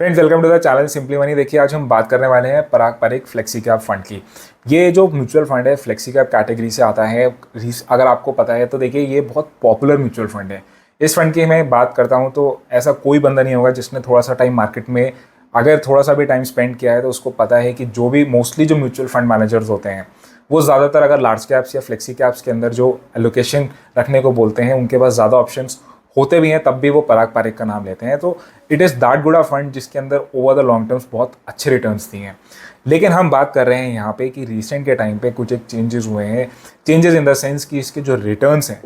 Friends, welcome to the channel simply money. देखिए, आज हम बात करने वाले हैं Parag Parikh flexi cap fund की। ये जो म्यूचुअल फंड है फ्लेक्सी कैप कैटेगरी से आता है। अगर आपको पता है तो देखिए, ये बहुत पॉपुलर म्यूचुअल फंड है। इस फंड की मैं बात करता हूँ तो ऐसा कोई बंदा नहीं होगा जिसने थोड़ा सा टाइम मार्केट में अगर थोड़ा सा भी टाइम स्पेंड किया है तो उसको पता है कि जो भी मोस्टली जो म्यूचुअल फंड मैनेजर्स होते हैं वो ज़्यादातर अगर लार्ज कैप्स या फ्लेक्सी कैप्स के अंदर जो एलोकेशन रखने को बोलते हैं उनके पास ज़्यादा ऑप्शंस होते भी हैं, तब भी वो पराग पारिक का नाम लेते हैं। तो it is that good a fund जिसके अंदर ओवर द लॉन्ग टर्म्स बहुत अच्छे रिटर्न्स दिए हैं। लेकिन हम बात कर रहे हैं यहाँ पे कि रिसेंट के टाइम पे कुछ एक चेंजेस हुए हैं। चेंजेस इन द सेंस कि इसके जो रिटर्न्स हैं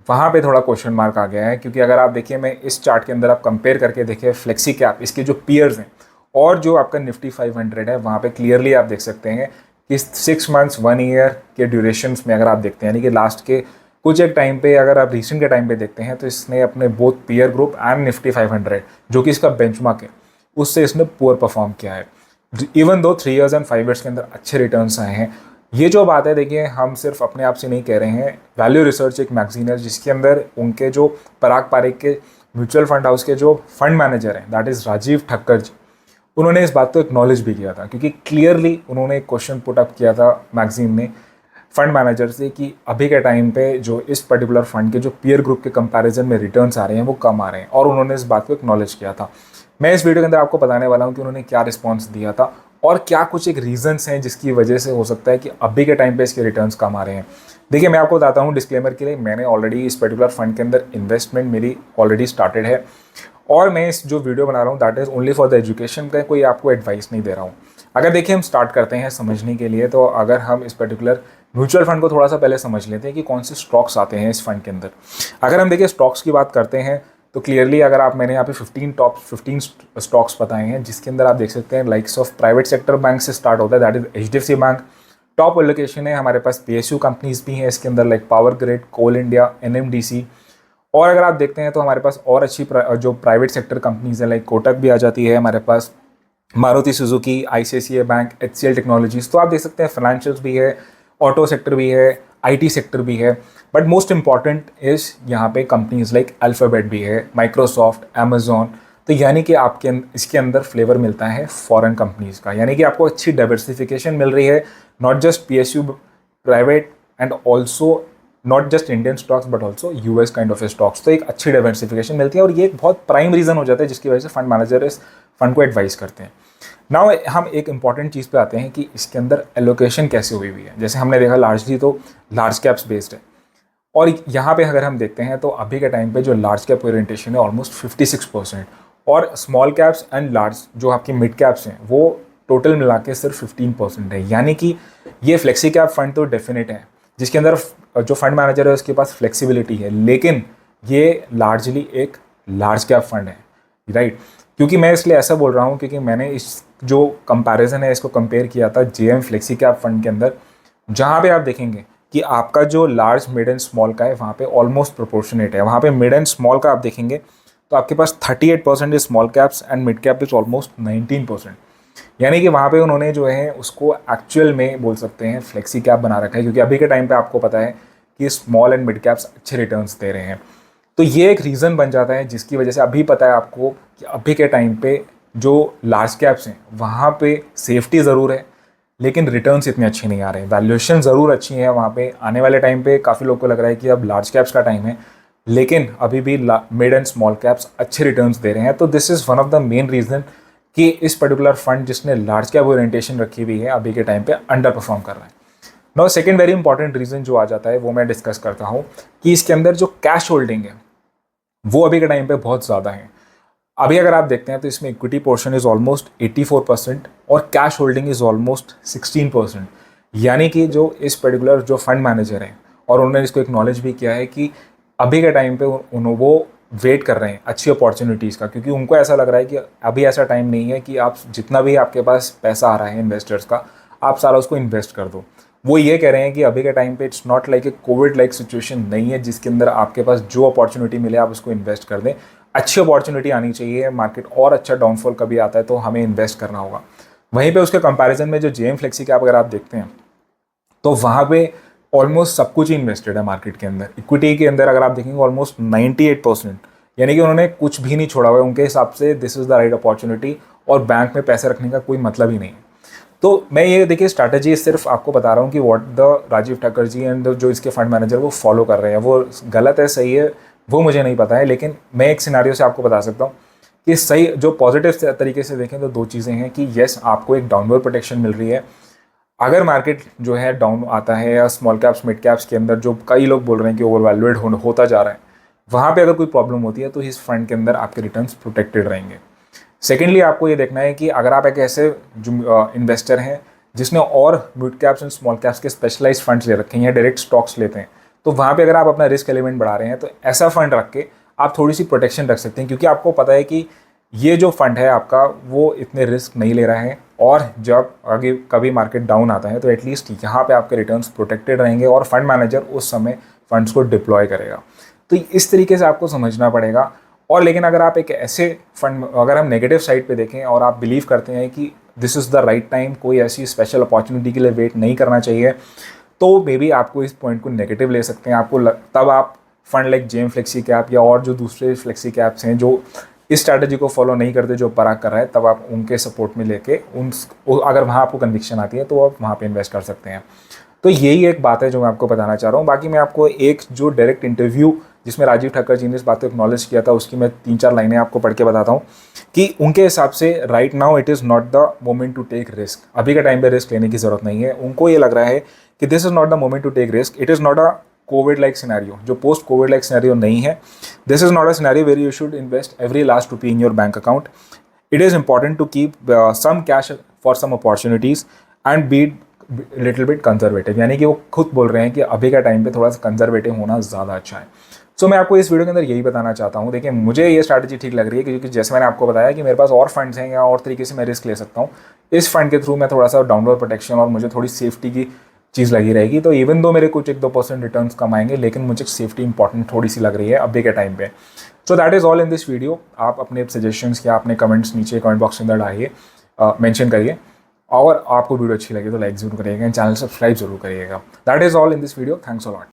वहाँ पे थोड़ा क्वेश्चन मार्क आ गया है। क्योंकि अगर आप देखिए, मैं इस चार्ट के अंदर आप कंपेयर करके देखिए फ्लेक्सी कैप इसके जो पीयर्स हैं और जो आपका निफ्टी 500 है, वहाँ पे क्लियरली आप देख सकते हैं कि 6 मंथ्स 1 ईयर के ड्यूरेशंस में अगर आप देखते हैं, यानी कि लास्ट के कुछ एक टाइम पे अगर आप रिसेंट के टाइम पे देखते हैं तो इसने अपने both peer group and Nifty 500 जो कि इसका बेंचमार्क है उससे इसने पुअर परफॉर्म किया है। Even though 3 years and 5 years के अंदर अच्छे रिटर्न्स आए हैं। ये जो बात है, देखिए, हम सिर्फ अपने आप से नहीं कह रहे हैं। वैल्यू रिसर्च एक मैगजीन है जिसके अंदर उनके जो पराग पारिक के म्यूचुअल फंड हाउस के जो फंड मैनेजर हैं, दैट इज़ राजीव ठक्कर जी, उन्होंने इस बात को एक्नॉलेज भी किया था। क्योंकि क्लियरली उन्होंने एक क्वेश्चन पुट अप किया था मैगजीन में फंड मैनेजर से कि अभी के टाइम पे जो इस पर्टिकुलर फंड के जो पीयर ग्रुप के कंपैरिजन में रिटर्न्स आ रहे हैं वो कम आ रहे हैं, और उन्होंने इस बात को एक्नॉलेज किया था। मैं इस वीडियो के अंदर आपको बताने वाला हूँ कि उन्होंने क्या रिस्पॉन्स दिया था और क्या कुछ एक रीजंस हैं जिसकी वजह से हो सकता है कि अभी के टाइम पे इसके रिटर्न्स कम आ रहे हैं। देखिए, मैं आपको बताता हूँ डिस्क्लेमर के लिए, मैंने ऑलरेडी इस पर्टिकुलर फंड के अंदर इन्वेस्टमेंट मेरी ऑलरेडी स्टार्टेड है और मैं इस जो वीडियो बना रहा हूँ that is only for the education का, कोई आपको एडवाइस नहीं दे रहा हूँ। अगर देखिए, हम स्टार्ट करते हैं समझने के लिए, तो अगर हम इस पर्टिकुलर म्यूचुअल फंड को थोड़ा सा पहले समझ लेते हैं कि कौन से स्टॉक्स आते हैं इस फंड के अंदर। अगर हम देखिए स्टॉक्स की बात करते हैं तो क्लियरली अगर आप, मैंने यहाँ पे 15 स्टॉक्स बताए हैं जिसके अंदर आप देख सकते हैं likes of private sector bank से स्टार्ट होता है, that is HDFC bank. Top allocation है, हमारे पास PSU कंपनीज भी हैं इसके अंदर, लाइक पावर ग्रिड, कोल इंडिया, NMDC। और अगर आप देखते हैं तो हमारे पास और अच्छी जो प्राइवेट सेक्टर कंपनीज हैं, लाइक कोटक भी आ जाती है हमारे पास, Maruti Suzuki, ICICI bank, HCL technologies. तो आप देख सकते हैं फाइनेंशियल्स भी है, ऑटो सेक्टर भी है, IT सेक्टर भी है। बट मोस्ट इंपॉर्टेंट इज यहाँ पे कंपनीज लाइक अल्फ़ाबेट भी है, माइक्रोसॉफ्ट, अमेजॉन। तो यानी कि आपके इसके अंदर फ्लेवर मिलता है फॉरेन कंपनीज का, यानी कि आपको अच्छी डाइवर्सिफिकेशन मिल रही है, not just PSU private and also not just Indian stocks but also US kind of stocks. तो एक अच्छी डाइवर्सिफिकेशन मिलती है और ये एक बहुत प्राइम रीज़न हो जाता है जिसकी वजह से फंड मैनेजर इस फंड को एडवाइस करते हैं। नाउ हम एक इंपॉर्टेंट चीज़ पे आते हैं कि इसके अंदर एलोकेशन कैसे हुई हुई है। जैसे हमने देखा लार्जली तो लार्ज कैप्स बेस्ड है, और यहाँ पे अगर हम देखते हैं तो अभी के टाइम पे जो लार्ज कैप ओरिएंटेशन है ऑलमोस्ट 56%, और स्मॉल कैप्स एंड लार्ज जो आपकी मिड कैप्स हैं वो टोटल मिला के सिर्फ 15% है। यानी कि ये फ्लेक्सी कैप फंड तो डेफिनेट है जिसके अंदर जो फंड मैनेजर है उसके पास फ्लेक्सिबिलिटी है, लेकिन ये लार्जली एक लार्ज कैप फंड है, राइट। क्योंकि मैं इसलिए ऐसा बोल रहा हूँ क्योंकि मैंने इस जो कंपैरिजन है इसको कंपेयर किया था JM फ्लेक्सी कैप फंड के अंदर, जहाँ पे आप देखेंगे कि आपका जो लार्ज, मिड एंड स्मॉल का है वहाँ पे ऑलमोस्ट प्रोपोर्शनेट है। वहाँ पे मिड एंड स्मॉल का आप देखेंगे तो आपके पास 38% is small caps and mid cap is almost 19%। यानी कि वहाँ पे उन्होंने जो है उसको एक्चुअल में बोल सकते हैं फ्लेक्सी कैप बना रखा है, क्योंकि अभी के टाइम पे आपको पता है कि स्मॉल एंड मिड कैप्स अच्छे रिटर्न्स दे रहे हैं। तो ये एक रीज़न बन जाता है जिसकी वजह से अभी पता है आपको कि अभी के टाइम पे जो लार्ज कैप्स हैं वहाँ पे सेफ्टी ज़रूर है लेकिन रिटर्न्स इतने अच्छे नहीं आ रहे हैं। वैल्यूएशन ज़रूर अच्छी है वहाँ पे, आने वाले टाइम पे काफ़ी लोग को लग रहा है कि अब लार्ज कैप्स का टाइम है, लेकिन अभी भी मिड एंड स्मॉल कैप्स अच्छे रिटर्न्स दे रहे हैं। तो this is one of the main reason कि इस पर्टिकुलर फंड जिसने लार्ज कैप ओरिएंटेशन रखी हुई है अभी के टाइम पे अंडर परफॉर्म कर रहा है। Now second very important reason जो आ जाता है वो मैं डिस्कस करता हूँ कि इसके अंदर जो कैश होल्डिंग है वो अभी के टाइम पे बहुत ज़्यादा है। अभी अगर आप देखते हैं तो इसमें इक्विटी पोर्शन इज़ ऑलमोस्ट 84% और कैश होल्डिंग इज़ ऑलमोस्ट 16%। यानी कि जो इस पर्टिकुलर जो फंड मैनेजर हैं और उन्होंने इसको एक्नॉलेज भी किया है कि अभी के टाइम पे वो वेट कर रहे हैं अच्छी अपॉर्चुनिटीज़ का, क्योंकि उनको ऐसा लग रहा है कि अभी ऐसा टाइम नहीं है कि आप जितना भी आपके पास पैसा आ रहा है इन्वेस्टर्स का आप सारा उसको इन्वेस्ट कर दो। वो ये कह रहे हैं कि अभी के टाइम पे it's not like a Covid like situation नहीं है जिसके अंदर आपके पास जो अपॉर्चुनिटी मिले आप उसको इन्वेस्ट कर दें। अच्छी अपॉर्चुनिटी आनी चाहिए, मार्केट और अच्छा डाउनफॉल कभी आता है तो हमें इन्वेस्ट करना होगा। वहीं पे उसके कंपैरिजन में जो JM फ्लेक्सी कैप अगर आप देखते हैं तो वहाँ पे ऑलमोस्ट सब कुछ ही इन्वेस्टेड है मार्केट के अंदर। इक्विटी के अंदर अगर आप देखेंगे ऑलमोस्ट 98%, यानी कि उन्होंने कुछ भी नहीं छोड़ा हुआ है। उनके हिसाब से this is the right opportunity और बैंक में पैसे रखने का कोई मतलब ही नहीं है। तो मैं ये देखिए स्ट्रैटेजी सिर्फ आपको बता रहा हूँ कि what the Rajeev Thakkar ji and जो इसके फंड मैनेजर वो फॉलो कर रहे हैं, वो गलत है सही है वो मुझे नहीं पता है, लेकिन मैं एक सिनारियो से आपको बता सकता हूँ कि सही जो पॉजिटिव तरीके से देखें तो दो चीज़ें हैं कि येस आपको एक डाउनवर्ड प्रोटेक्शन मिल रही है। अगर मार्केट जो है डाउन आता है या स्मॉल कैप्स मिड कैप्स के अंदर जो कई लोग बोल रहे हैं कि ओवर वैल्यूएड होता जा रहा है, वहाँ पे अगर कोई प्रॉब्लम होती है तो इस फंड के अंदर आपके रिटर्न्स प्रोटेक्टेड रहेंगे। सेकेंडली आपको ये देखना है कि अगर आप एक ऐसे इन्वेस्टर हैं जिसने और mid caps and small caps के स्पेशलाइज फंड्स ले रखे हैं या डायरेक्ट स्टॉक्स लेते हैं, तो वहाँ पे अगर आप अपना रिस्क एलिमेंट बढ़ा रहे हैं तो ऐसा फंड रख के आप थोड़ी सी प्रोटेक्शन रख सकते हैं, क्योंकि आपको पता है कि ये जो फंड है आपका वो इतने रिस्क नहीं ले रहा है और जब आगे कभी मार्केट डाउन आता है तो एटलीस्ट यहाँ पे आपके रिटर्न्स प्रोटेक्टेड रहेंगे और फंड मैनेजर उस समय फंड्स को डिप्लॉय करेगा। तो इस तरीके से आपको समझना पड़ेगा। और लेकिन अगर आप एक ऐसे फंड, अगर हम नेगेटिव साइड पे देखें और आप बिलीव करते हैं कि this is the right time, कोई ऐसी स्पेशल अपॉर्चुनिटी के लिए वेट नहीं करना चाहिए, तो मे बी आपको इस पॉइंट को नेगेटिव ले सकते हैं। तब आप fund like JM flexi cap या और जो दूसरे फ्लेक्सी कैप्स हैं जो इस स्ट्रैटेजी को फॉलो नहीं करते जो पराग कर रहा है, तब आप उनके सपोर्ट में लेके अगर वहाँ आपको कन्विक्शन आती है तो आप वहाँ पे इन्वेस्ट कर सकते हैं। तो यही एक बात है जो मैं आपको बताना चाह रहा हूँ। बाकी मैं आपको एक जो डायरेक्ट इंटरव्यू जिसमें राजीव ठक्कर जी ने इस बात को एक्नॉलेज किया था उसकी मैं 3-4 लाइनें आपको पढ़ के बताता हूँ कि उनके हिसाब से right now it is not the moment to take risk. अभी के टाइम पे रिस्क लेने की ज़रूरत नहीं है। उनको ये लग रहा है कि this is not the moment to take risk, it is not a Covid like scenario, जो पोस्ट कोविड लाइक सिनेरियो नहीं है। This is not a scenario where you should invest every last rupee in your bank account. It is important to keep some cash for some opportunities and be little bit conservative. यानी कि वो खुद बोल रहे हैं कि अभी का टाइम पे थोड़ा सा कंजर्वेटिव होना ज़्यादा अच्छा है। सो मैं आपको इस वीडियो के अंदर यही बताना चाहता हूँ। देखिए मुझे ये स्ट्रैटेजी ठीक लग रही है क्योंकि जैसे मैंने आपको बताया कि मेरे पास और फंड्स हैं या और तरीके से मैं रिस्क ले सकता हूँ। इस फंड के थ्रू मैं थोड़ा सा डाउनवर्ड प्रोटेक्शन और मुझे थोड़ी सेफ्टी की चीज़ लगी रहेगी। तो इवन दो मेरे कुछ 1-2% रिटर्न्स कम आएंगे, लेकिन मुझे सेफ्टी इंपॉर्टेंट थोड़ी सी लग रही है अभी के टाइम पे। So that is all in this video. आप अपने सजेशंस या अपने कमेंट्स नीचे कमेंट बॉक्स के अंदर डालिए, मेंशन करिए, और आपको वीडियो अच्छी लगी तो लाइक जरूर करिएगा, चैनल सब्सक्राइब जरूर करिएगा। That is all in this video. Thanks a lot.